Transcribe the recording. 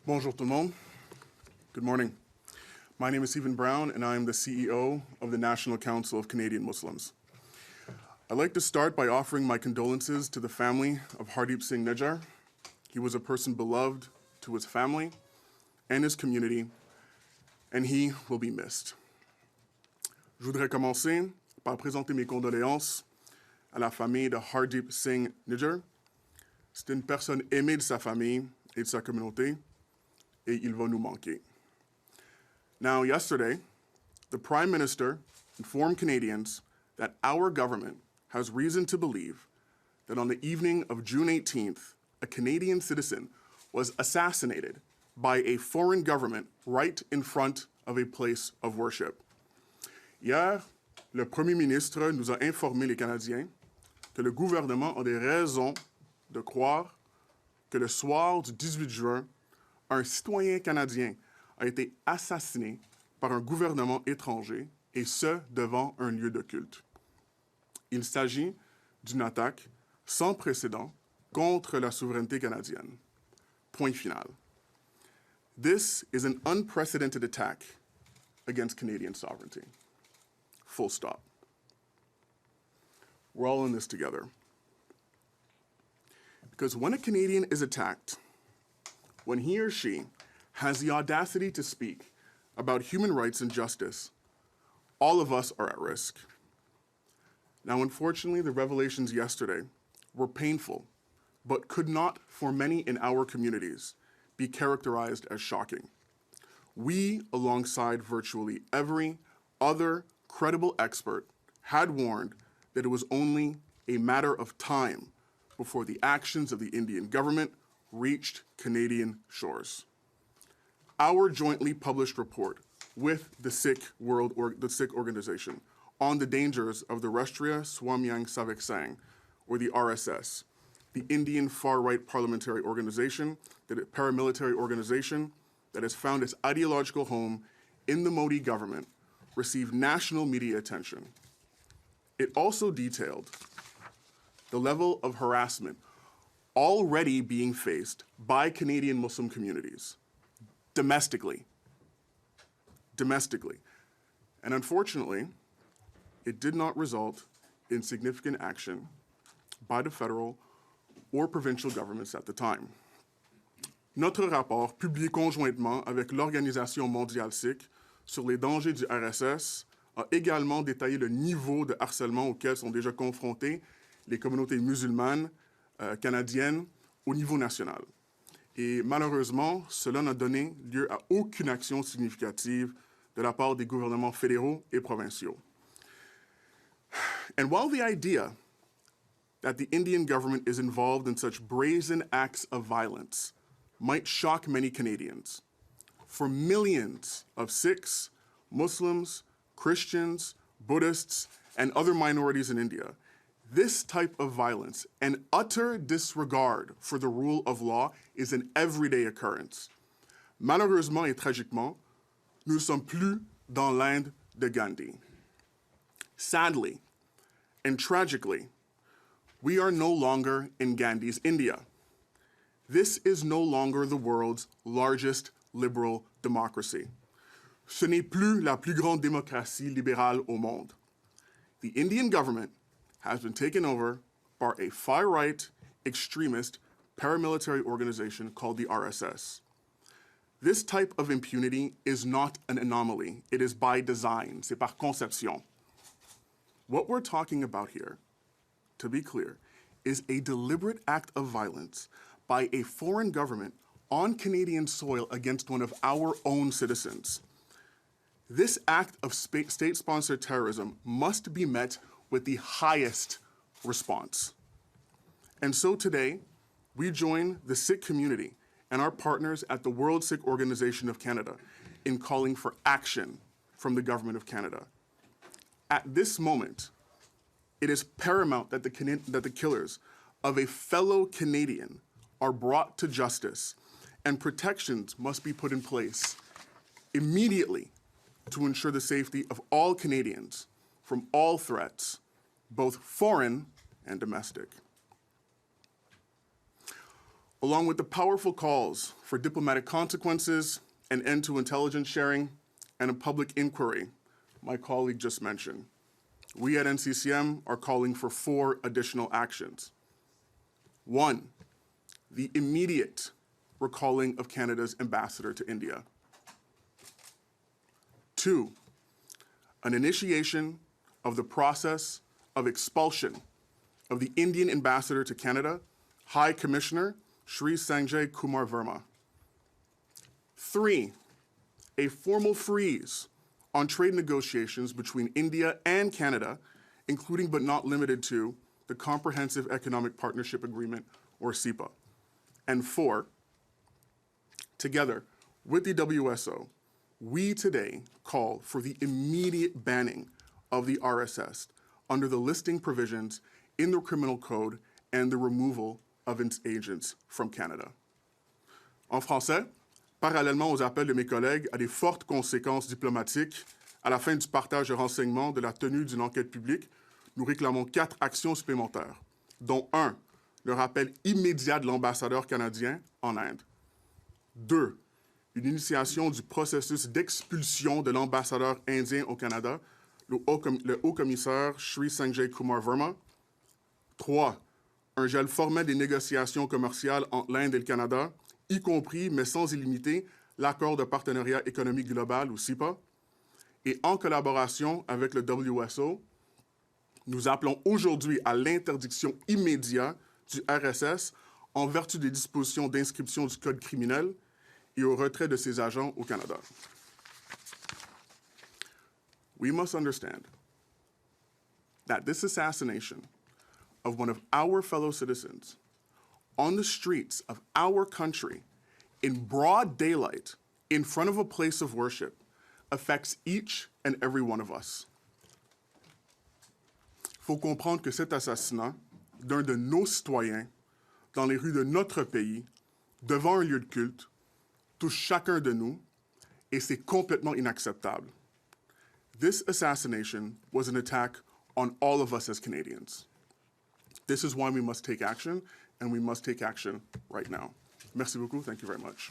Bonjour tout le monde. Good morning. My name is Stephen Brown, and I am the CEO of the National Council of Canadian Muslims. I'd like to start by offering my condolences to the family of Hardeep Singh Nijjar. He was a person beloved to his family and his community, and he will be missed. Je voudrais commencer par présenter mes condoléances à la famille de Hardeep Singh Nijjar. C'est une personne aimée de sa famille et de sa communauté, et il va nous manquer. Now, yesterday, the Prime Minister informed Canadians that our government has reason to believe that on the evening of June 18th, a Canadian citizen was assassinated by a foreign government right in front of a place of worship. Hier, le Premier ministre nous a informé les Canadiens que le gouvernement a des raisons de croire que le soir du 18 juin, un citoyen canadien a été assassiné par un gouvernement étranger, et ce, devant un lieu de culte. Il s'agit d'une attaque sans précédent contre la souveraineté canadienne. Point final. This is an unprecedented attack against Canadian sovereignty. Full stop. We're all in this together. Because when a Canadian is attacked, when he or she has the audacity to speak about human rights and justice, all of us are at risk. Now, unfortunately, the revelations yesterday were painful, but could not, for many in our communities, be characterized as shocking. We, alongside virtually every other credible expert, had warned that it was only a matter of time before the actions of the Indian government reached Canadian shores. Our jointly published report with the Sikh Organization on the dangers of the Rashtriya Swamyang Savak Sangh, or the RSS, the Indian far-right parliamentary organization, paramilitary organization that has found its ideological home in the Modi government, received national media attention. It also detailed the level of harassment already being faced by Canadian Muslim communities, domestically. And unfortunately, it did not result in significant action by the federal or provincial governments at the time. Notre rapport, publié conjointement avec l'Organisation mondiale sikh sur les dangers du RSS, a également détaillé le niveau de harcèlement auquel sont déjà confrontées les communautés musulmanes canadiennes au niveau national. Et malheureusement, cela n'a donné lieu à aucune action significative de la part des gouvernements fédéraux et provinciaux. And while the idea that the Indian government is involved in such brazen acts of violence might shock many Canadians, for millions of Sikhs, Muslims, Christians, Buddhists, and other minorities in India, this type of violence and utter disregard for the rule of law is an everyday occurrence. Malheureusement et tragiquement, nous ne sommes plus dans l'Inde de Gandhi. Sadly and tragically, we are no longer in Gandhi's India. This is no longer the world's largest liberal democracy. Ce n'est plus la plus grande démocratie libérale au monde. The Indian government has been taken over by a far-right, extremist, paramilitary organization called the RSS. This type of impunity is not an anomaly. It is by design. C'est par conception. What we're talking about here, to be clear, is a deliberate act of violence by a foreign government on Canadian soil against one of our own citizens. This act of state-sponsored terrorism must be met with the highest response. And so today, we join the Sikh community and our partners at the World Sikh Organization of Canada in calling for action from the Government of Canada. At this moment, it is paramount that the killers of a fellow Canadian are brought to justice, and protections must be put in place immediately to ensure the safety of all Canadians from all threats, both foreign and domestic. along with the powerful calls for diplomatic consequences, an end to intelligence sharing, and a public inquiry my colleague just mentioned, we at NCCM are calling for 4 additional actions. 1, the immediate recalling of Canada's ambassador to India. 2, an initiation of the process of expulsion of the Indian ambassador to Canada, High Commissioner Shri Sanjay Kumar Verma. 3, a formal freeze on trade negotiations between India and Canada, including but not limited to the Comprehensive Economic Partnership Agreement, or CEPA. And 4, together with the WSO, we today call for the immediate banning of the RSS under the listing provisions in the Criminal Code and the removal of its agents from Canada. En français, parallèlement aux appels de mes collègues à des fortes conséquences diplomatiques à la fin du partage de renseignements de la tenue d'une enquête publique, nous réclamons 4 actions supplémentaires, dont 1, le rappel immédiat de l'ambassadeur canadien en Inde. 2, une initiation du processus d'expulsion de l'ambassadeur indien au Canada, le haut-commissaire Shri Sanjay Kumar Verma. 3, un gel formel des négociations commerciales entre l'Inde et le Canada, y compris, mais sans illimiter, l'accord de partenariat économique global, ou CEPA. Et en collaboration avec le WSO, nous appelons aujourd'hui à l'interdiction immédiate du RSS en vertu des dispositions d'inscription du Code criminel et au retrait de ses agents au Canada. We must understand that this assassination of one of our fellow citizens on the streets of our country in broad daylight in front of a place of worship affects each and every one of us. Il faut comprendre que cet assassinat d'un de nos citoyens dans les rues de notre pays, devant un lieu de culte, touche chacun de nous, et c'est complètement inacceptable. This assassination was an attack on all of us as Canadians. This is why we must take action, and we must take action right now. Merci beaucoup. Thank you very much.